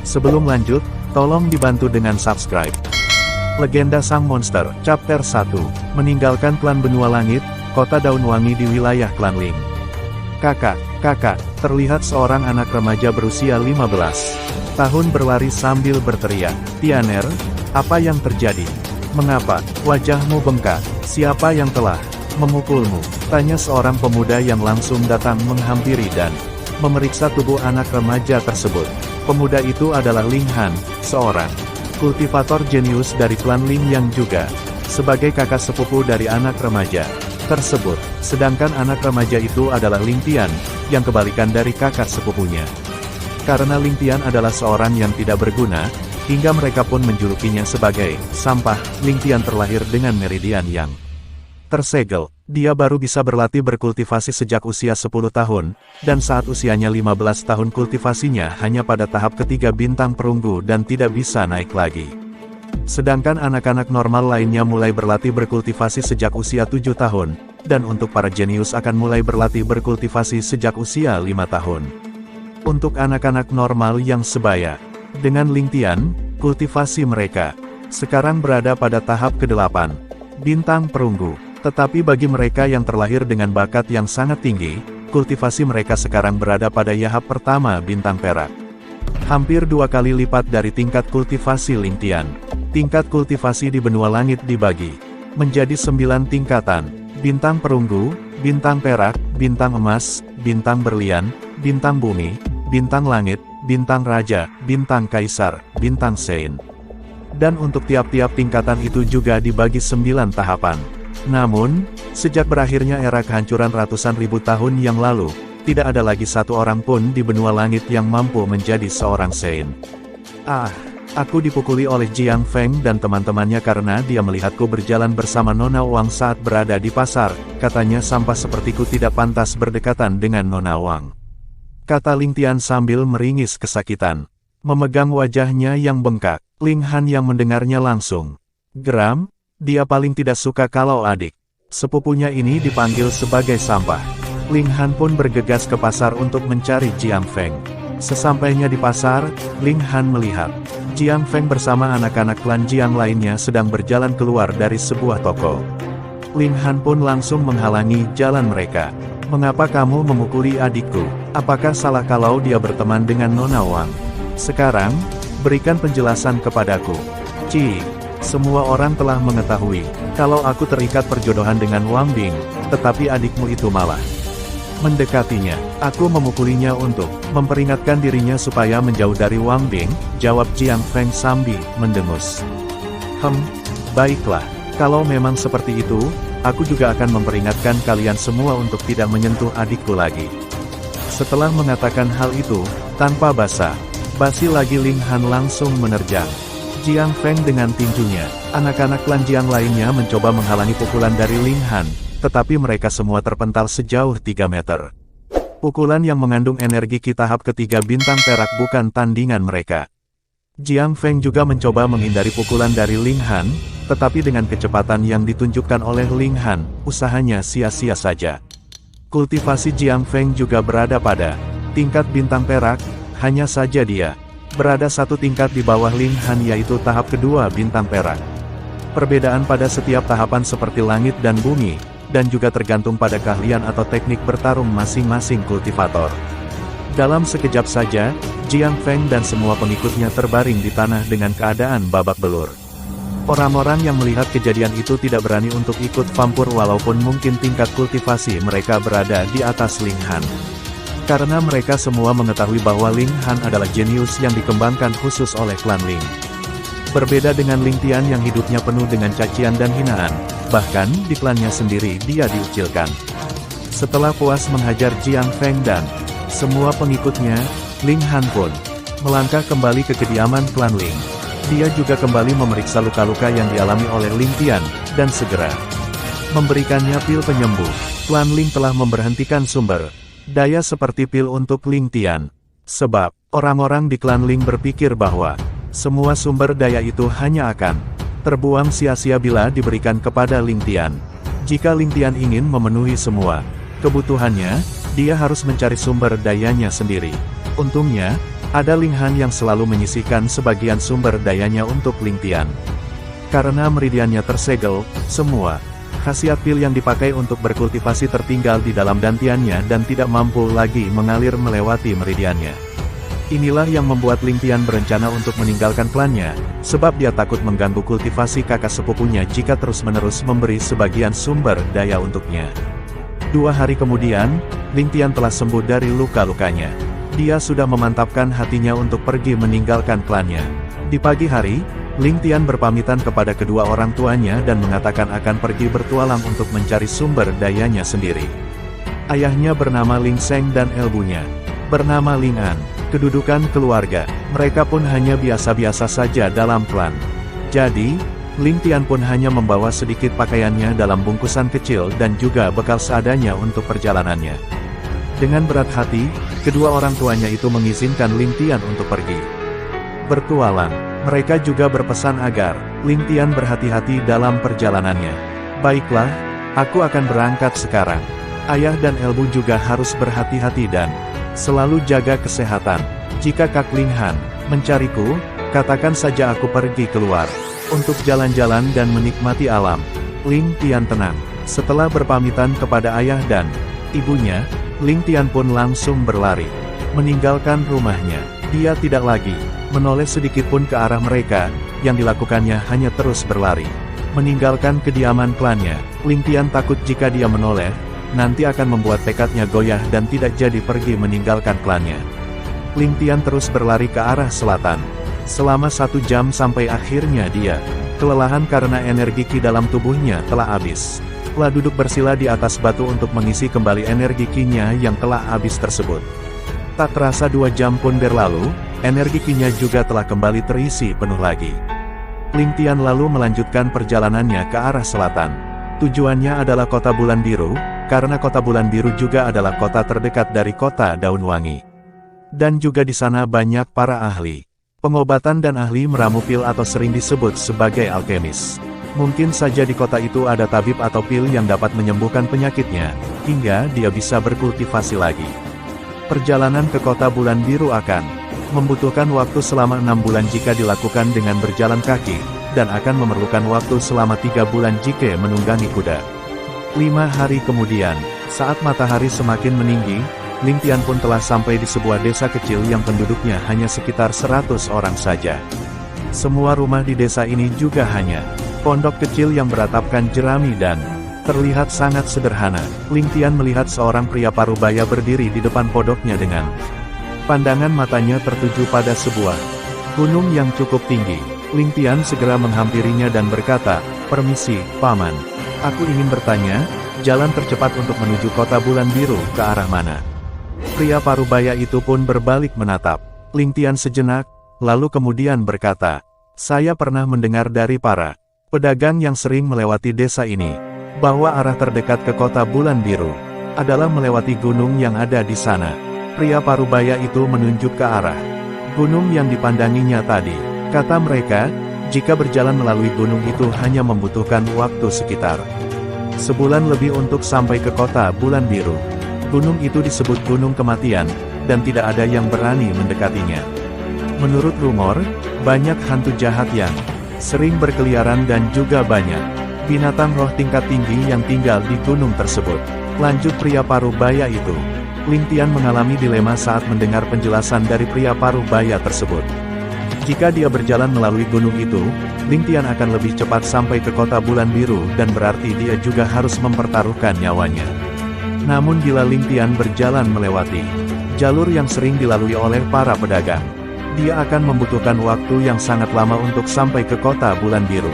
Sebelum lanjut, tolong dibantu dengan subscribe. Legenda Sang Monster, Chapter 1, meninggalkan klan Benua Langit, kota Daun Wangi di wilayah klan Ling. Kakak, terlihat seorang anak remaja berusia 15 tahun berlari sambil berteriak, "Tianer, apa yang terjadi? Mengapa wajahmu bengkak? Siapa yang telah memukulmu?" Tanya seorang pemuda yang langsung datang menghampiri dan memeriksa tubuh anak remaja tersebut. Pemuda itu adalah Ling Han, seorang kultivator jenius dari klan Ling yang juga sebagai kakak sepupu dari anak remaja tersebut. Sedangkan anak remaja itu adalah Ling Tian, yang kebalikan dari kakak sepupunya. Karena Ling Tian adalah seorang yang tidak berguna, hingga mereka pun menjulukinya sebagai sampah. Ling Tian terlahir dengan meridian yang tersegel. Dia baru bisa berlatih berkultivasi sejak usia 10 tahun, dan saat usianya 15 tahun kultivasinya hanya pada tahap ketiga bintang perunggu dan tidak bisa naik lagi. Sedangkan anak-anak normal lainnya mulai berlatih berkultivasi sejak usia 7 tahun, dan untuk para jenius akan mulai berlatih berkultivasi sejak usia 5 tahun. Untuk anak-anak normal yang sebaya dengan Ling Tian, kultivasi mereka sekarang berada pada tahap ke-8, bintang perunggu. Tetapi bagi mereka yang terlahir dengan bakat yang sangat tinggi, kultivasi mereka sekarang berada pada tahap pertama bintang perak. Hampir 2 kali lipat dari tingkat kultivasi Ling Tian. Tingkat kultivasi di Benua Langit dibagi menjadi 9 tingkatan: bintang perunggu, bintang perak, bintang emas, bintang berlian, bintang bumi, bintang langit, bintang raja, bintang kaisar, bintang saint. Dan untuk tiap-tiap tingkatan itu juga dibagi 9 tahapan. Namun, sejak berakhirnya era kehancuran ratusan ribu tahun yang lalu, tidak ada lagi satu orang pun di Benua Langit yang mampu menjadi seorang saint. Aku dipukuli oleh Jiang Feng dan teman-temannya karena dia melihatku berjalan bersama Nona Wang saat berada di pasar. Katanya sampah sepertiku tidak pantas berdekatan dengan Nona Wang, kata Ling Tian sambil meringis kesakitan. Memegang wajahnya yang bengkak, Ling Han yang mendengarnya langsung geram. Dia paling tidak suka kalau adik sepupunya ini dipanggil sebagai sampah. Ling Han pun bergegas ke pasar untuk mencari Jiang Feng. Sesampainya di pasar, Ling Han melihat Jiang Feng bersama anak-anak klan Jiang lainnya sedang berjalan keluar dari sebuah toko. Ling Han pun langsung menghalangi jalan mereka. "Mengapa kamu memukuli adikku? Apakah salah kalau dia berteman dengan Nona Wang? Sekarang, berikan penjelasan kepadaku." Semua orang telah mengetahui kalau aku terikat perjodohan dengan Wang Bing, tetapi adikmu itu malah mendekatinya. Aku memukulinya untuk memperingatkan dirinya supaya menjauh dari Wang Bing, jawab Jiang Feng sambil mendengus. Baiklah, kalau memang seperti itu, aku juga akan memperingatkan kalian semua untuk tidak menyentuh adikku lagi. Setelah mengatakan hal itu, tanpa basa-basi lagi Ling Han langsung menerjang Jiang Feng dengan tinjunya. Anak-anak klan Jiang lainnya mencoba menghalangi pukulan dari Ling Han, tetapi mereka semua terpental sejauh 3 meter. Pukulan yang mengandung energi ki tahap ketiga bintang perak bukan tandingan mereka. Jiang Feng juga mencoba menghindari pukulan dari Ling Han, tetapi dengan kecepatan yang ditunjukkan oleh Ling Han, usahanya sia-sia saja. Kultivasi Jiang Feng juga berada pada tingkat bintang perak, hanya saja dia berada satu tingkat di bawah Ling Han yaitu tahap kedua bintang perak. Perbedaan pada setiap tahapan seperti langit dan bumi, dan juga tergantung pada keahlian atau teknik bertarung masing-masing kultivator. Dalam sekejap saja, Jiang Feng dan semua pengikutnya terbaring di tanah dengan keadaan babak belur. Orang-orang yang melihat kejadian itu tidak berani untuk ikut campur walaupun mungkin tingkat kultivasi mereka berada di atas Ling Han. Karena mereka semua mengetahui bahwa Ling Han adalah jenius yang dikembangkan khusus oleh klan Ling. Berbeda dengan Ling Tian yang hidupnya penuh dengan cacian dan hinaan, bahkan di klannya sendiri dia diucilkan. Setelah puas menghajar Jiang Feng dan semua pengikutnya, Ling Han pun melangkah kembali ke kediaman klan Ling. Dia juga kembali memeriksa luka-luka yang dialami oleh Ling Tian, dan segera memberikannya pil penyembuh. Klan Ling telah memberhentikan sumber daya seperti pil untuk Ling Tian. Sebab, orang-orang di klan Ling berpikir bahwa semua sumber daya itu hanya akan terbuang sia-sia bila diberikan kepada Ling Tian. Jika Ling Tian ingin memenuhi semua kebutuhannya, dia harus mencari sumber dayanya sendiri. Untungnya, Ada Ling Han yang selalu menyisihkan sebagian sumber dayanya untuk Ling Tian. Karena meridiannya tersegel, semua khasiat pil yang dipakai untuk berkultivasi tertinggal di dalam dantiannya dan tidak mampu lagi mengalir melewati meridiannya. Inilah yang membuat Ling Tian berencana untuk meninggalkan klannya, sebab dia takut mengganggu kultivasi kakak sepupunya jika terus-menerus memberi sebagian sumber daya untuknya. 2 hari kemudian, Ling Tian telah sembuh dari luka-lukanya. Dia sudah memantapkan hatinya untuk pergi meninggalkan klannya. Di pagi hari, Ling Tian berpamitan kepada kedua orang tuanya dan mengatakan akan pergi bertualang untuk mencari sumber dayanya sendiri. Ayahnya bernama Ling Seng dan ibunya bernama Ling An. Kedudukan keluarga, mereka pun hanya biasa-biasa saja dalam klan. Jadi, Ling Tian pun hanya membawa sedikit pakaiannya dalam bungkusan kecil dan juga bekal seadanya untuk perjalanannya. Dengan berat hati, kedua orang tuanya itu mengizinkan Ling Tian untuk pergi bertualang. Mereka juga berpesan agar Ling Tian berhati-hati dalam perjalanannya. Baiklah, aku akan berangkat sekarang. Ayah dan ibu juga harus berhati-hati dan selalu jaga kesehatan. Jika Kak Ling Han mencariku, katakan saja aku pergi keluar untuk jalan-jalan dan menikmati alam. Ling Tian tenang. Setelah berpamitan kepada ayah dan ibunya, Ling Tian pun langsung berlari meninggalkan rumahnya. Dia tidak lagi menoleh sedikit pun ke arah mereka, yang dilakukannya hanya terus berlari meninggalkan kediaman klannya. Ling Tian takut jika dia menoleh, nanti akan membuat tekadnya goyah dan tidak jadi pergi meninggalkan klannya. Ling Tian terus berlari ke arah selatan selama 1 jam sampai akhirnya dia kelelahan karena energi ki dalam tubuhnya telah habis. Telah duduk bersila di atas batu untuk mengisi kembali energi ki-nya yang telah habis tersebut. Tak terasa 2 jam pun berlalu, energi ki-nya juga telah kembali terisi penuh lagi. Ling Tian lalu melanjutkan perjalanannya ke arah selatan. Tujuannya adalah kota Bulan Biru, karena kota Bulan Biru juga adalah kota terdekat dari kota Daun Wangi. Dan juga di sana banyak para ahli pengobatan dan ahli meramu pil atau sering disebut sebagai alkemis. Mungkin saja di kota itu ada tabib atau pil yang dapat menyembuhkan penyakitnya, hingga dia bisa berkultivasi lagi. Perjalanan ke kota Bulan Biru akan membutuhkan waktu selama 6 bulan jika dilakukan dengan berjalan kaki, dan akan memerlukan waktu selama 3 bulan jika menunggangi kuda. 5 hari kemudian, saat matahari semakin meninggi, Ling Tian pun telah sampai di sebuah desa kecil yang penduduknya hanya sekitar 100 orang saja. Semua rumah di desa ini juga hanya pondok kecil yang beratapkan jerami dan terlihat sangat sederhana. Ling Tian melihat seorang pria parubaya berdiri di depan pondoknya dengan pandangan matanya tertuju pada sebuah gunung yang cukup tinggi. Ling Tian segera menghampirinya dan berkata, "Permisi, Paman. Aku ingin bertanya, jalan tercepat untuk menuju kota Bulan Biru ke arah mana?" Pria parubaya itu pun berbalik menatap Ling Tian sejenak, lalu kemudian berkata, "Saya pernah mendengar dari para pedagang yang sering melewati desa ini, bahwa arah terdekat ke kota Bulan Biru adalah melewati gunung yang ada di sana." Pria parubaya itu menunjuk ke arah gunung yang dipandanginya tadi. Kata mereka, jika berjalan melalui gunung itu hanya membutuhkan waktu sekitar sebulan lebih untuk sampai ke kota Bulan Biru. Gunung itu disebut Gunung Kematian, dan tidak ada yang berani mendekatinya. Menurut rumor, banyak hantu jahat yang sering berkeliaran dan juga banyak binatang roh tingkat tinggi yang tinggal di gunung tersebut. Lanjut pria parubaya itu. Ling Tian mengalami dilema saat mendengar penjelasan dari pria parubaya tersebut. Jika dia berjalan melalui gunung itu, Ling Tian akan lebih cepat sampai ke kota Bulan Biru dan berarti dia juga harus mempertaruhkan nyawanya. Namun bila Ling Tian berjalan melewati jalur yang sering dilalui oleh para pedagang, dia akan membutuhkan waktu yang sangat lama untuk sampai ke kota Bulan Biru.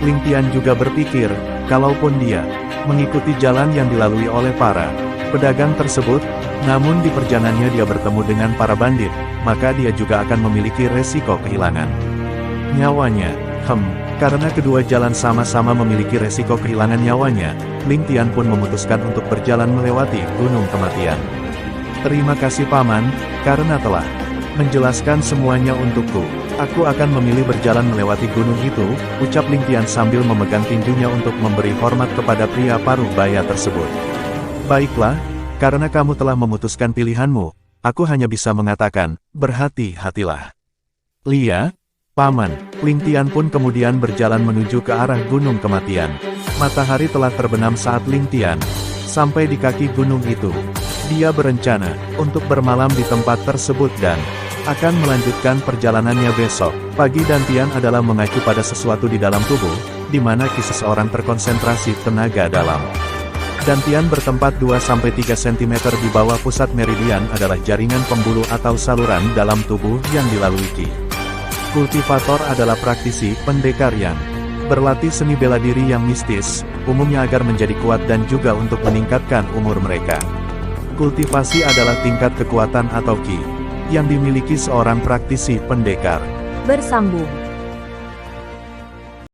Ling Tian juga berpikir, kalaupun dia mengikuti jalan yang dilalui oleh para pedagang tersebut, namun di perjalanannya dia bertemu dengan para bandit, maka dia juga akan memiliki resiko kehilangan nyawanya. Karena kedua jalan sama-sama memiliki resiko kehilangan nyawanya, Ling Tian pun memutuskan untuk berjalan melewati Gunung Kematian. "Terima kasih Paman, karena telah menjelaskan semuanya untukku. Aku akan memilih berjalan melewati gunung itu," ucap Ling Tian sambil memegang tinjunya untuk memberi hormat kepada pria parubaya tersebut. "Baiklah, karena kamu telah memutuskan pilihanmu, Aku hanya bisa mengatakan, berhati-hatilah. Lia, Paman, Ling Tian pun kemudian berjalan menuju ke arah Gunung Kematian. Matahari telah terbenam saat Ling Tian sampai di kaki gunung itu. Dia berencana untuk bermalam di tempat tersebut dan akan melanjutkan perjalanannya besok. Pagi Dantian adalah mengacu pada sesuatu di dalam tubuh, di mana seseorang terkonsentrasi tenaga dalam. Dantian bertempat 2-3 cm di bawah pusat meridian adalah jaringan pembuluh atau saluran dalam tubuh yang dilalui Ki. Kultivator adalah praktisi pendekar yang berlatih seni bela diri yang mistis, umumnya agar menjadi kuat dan juga untuk meningkatkan umur mereka. Kultivasi adalah tingkat kekuatan atau Ki yang dimiliki seorang praktisi pendekar. Bersambung.